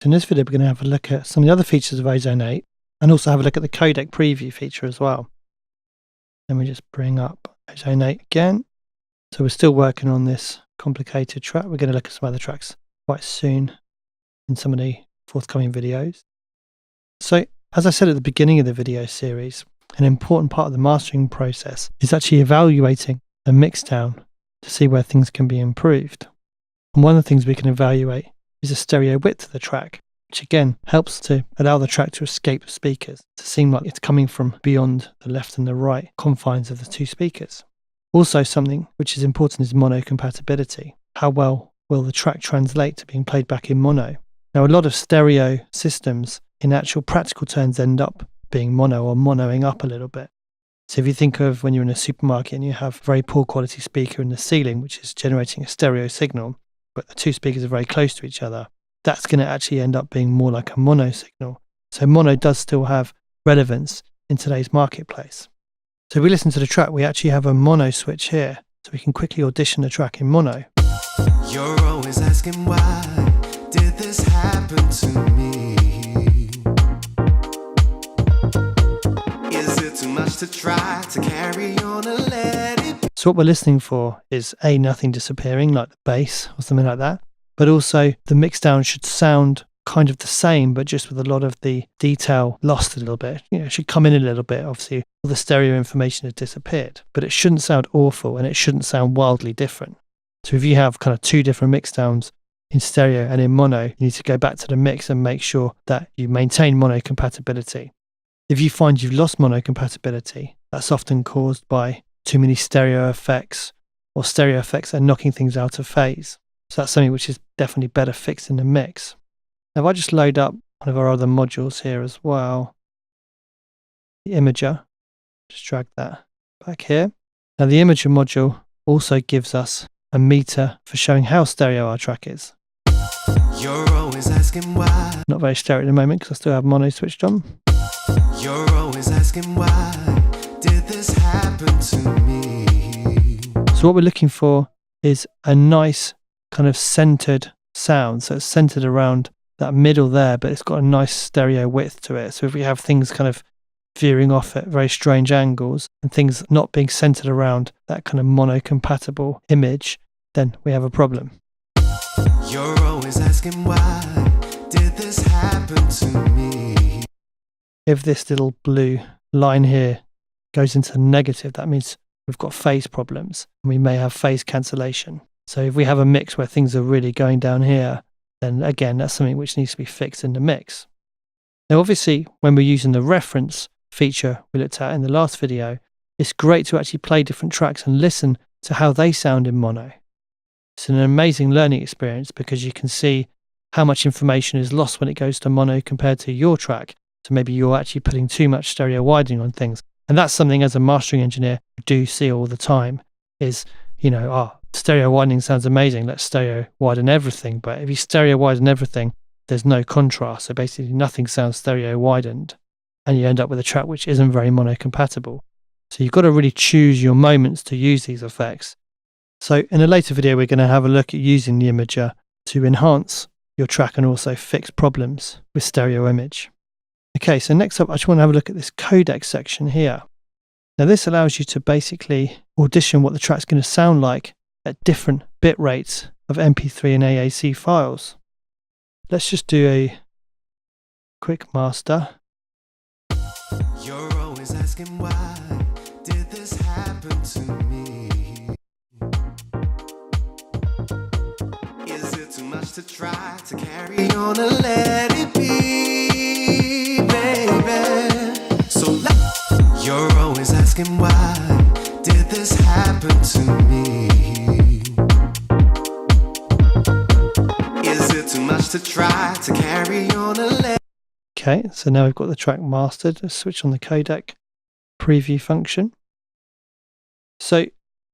In this video, we're going to have a look at some of the other features of Ozone 8 and also have a look at the codec preview feature as well. Let me just bring up Ozone 8 again. So we're still working on this complicated track. We're going to look at some other tracks quite soon in some of the forthcoming videos. So as I said at the beginning of the video series, an important part of the mastering process is actually evaluating a mixdown to see where things can be improved. And one of the things we can evaluate is a stereo width of the track, which again helps to allow the track to escape the speakers, to seem like it's coming from beyond the left and the right confines of the two speakers. Also, something which is important is mono compatibility. How well will the track translate to being played back in mono? Now, a lot of stereo systems in actual practical terms end up being mono or monoing up a little bit. So if you think of when you're in a supermarket and you have a very poor quality speaker in the ceiling, which is generating a stereo signal, but the two speakers are very close to each other, that's going to actually end up being more like a mono signal. So mono does still have relevance in today's marketplace. So if we listen to the track, we actually have a mono switch here, so we can quickly audition the track in mono. You're always asking why did this happen to me? Is it too much to try to carry on and let it be? So what we're listening for is A, nothing disappearing like the bass or something like that, but also the mixdown should sound kind of the same, but just with a lot of the detail lost a little bit. It should come in a little bit. Obviously, all the stereo information has disappeared, but it shouldn't sound awful and it shouldn't sound wildly different. So if you have kind of two different mixdowns in stereo and in mono, you need to go back to the mix and make sure that you maintain mono compatibility. If you find you've lost mono compatibility, that's often caused by too many stereo effects, or stereo effects are knocking things out of phase. So that's something which is definitely better fixed in the mix. Now, if I just load up one of our other modules here as well, the imager, just drag that back here. Now the imager module also gives us a meter for showing how stereo our track is. You're always asking why. Not very stereo at the moment because I still have mono switched on. You're always asking why did this happen to me? So what we're looking for is a nice kind of centered sound. So it's centered around that middle there, but it's got a nice stereo width to it. So if we have things kind of veering off at very strange angles and things not being centered around that kind of mono compatible image, then we have a problem. You're always asking why did this happen to me? If this little blue line here goes into negative, that means we've got phase problems and we may have phase cancellation. So if we have a mix where things are really going down here, then again, that's something which needs to be fixed in the mix. Now, obviously, when we're using the reference feature we looked at in the last video, it's great to actually play different tracks and listen to how they sound in mono. It's an amazing learning experience because you can see how much information is lost when it goes to mono compared to your track. So maybe you're actually putting too much stereo widening on things. And that's something as a mastering engineer I do see all the time is, stereo widening sounds amazing, let's stereo widen everything. But if you stereo widen everything, there's no contrast. So basically nothing sounds stereo widened. And you end up with a track which isn't very mono compatible. So you've got to really choose your moments to use these effects. So in a later video, we're going to have a look at using the imager to enhance your track and also fix problems with stereo image. Okay, so next up, I just want to have a look at this codec section here. Now this allows you to basically audition what the track's going to sound like at different bit rates of MP3 and AAC files. Let's just do a quick master. You're always asking why did this happen to me? Is it too much to try to carry on and let it be, baby? So you're always asking why did this happen to me? Is it too much to try to carry on and let? Okay, so now we've got the track mastered. Let's switch on the codec preview function. So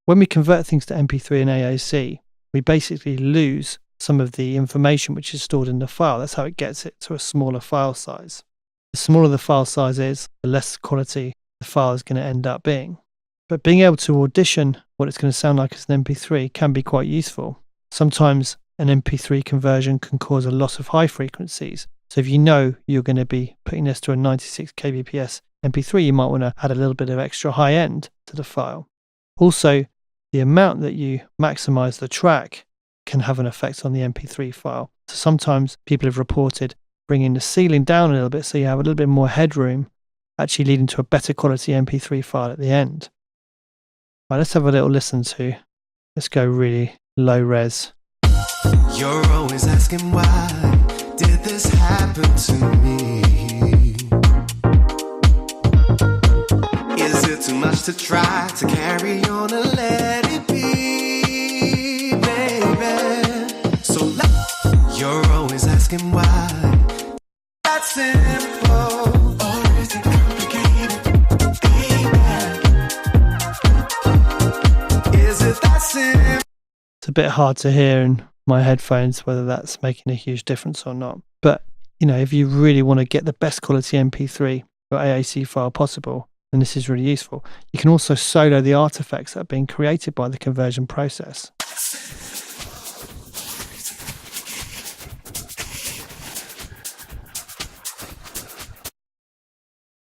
when we convert things to MP3 and AAC, we basically lose some of the information which is stored in the file. That's how it gets it to a smaller file size. The smaller the file size is, the less quality the file is going to end up being. But being able to audition what it's going to sound like as an MP3 can be quite useful. Sometimes an MP3 conversion can cause a loss of high frequencies. So if you know you're going to be putting this to a 96 kbps MP3, you might want to add a little bit of extra high end to the file. Also, the amount that you maximize the track can have an effect on the MP3 file. So sometimes people have reported bringing the ceiling down a little bit so you have a little bit more headroom, actually leading to a better quality MP3 file at the end. Right, let's have a little listen to. Let's go really low res. You're always asking why did this happen to me? Is it too much to try to carry on and let it be, baby? So you're always asking why. That's simple, or is it complicated, baby? Is it that simple? It's a bit hard to hear in my headphones whether that's making a huge difference or not. But, if you really want to get the best quality MP3 or AAC file possible, then this is really useful. You can also solo the artifacts that are being created by the conversion process.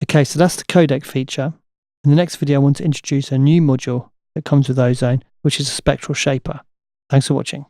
Okay, so that's the codec feature. In the next video, I want to introduce a new module that comes with Ozone, which is a spectral shaper. Thanks for watching.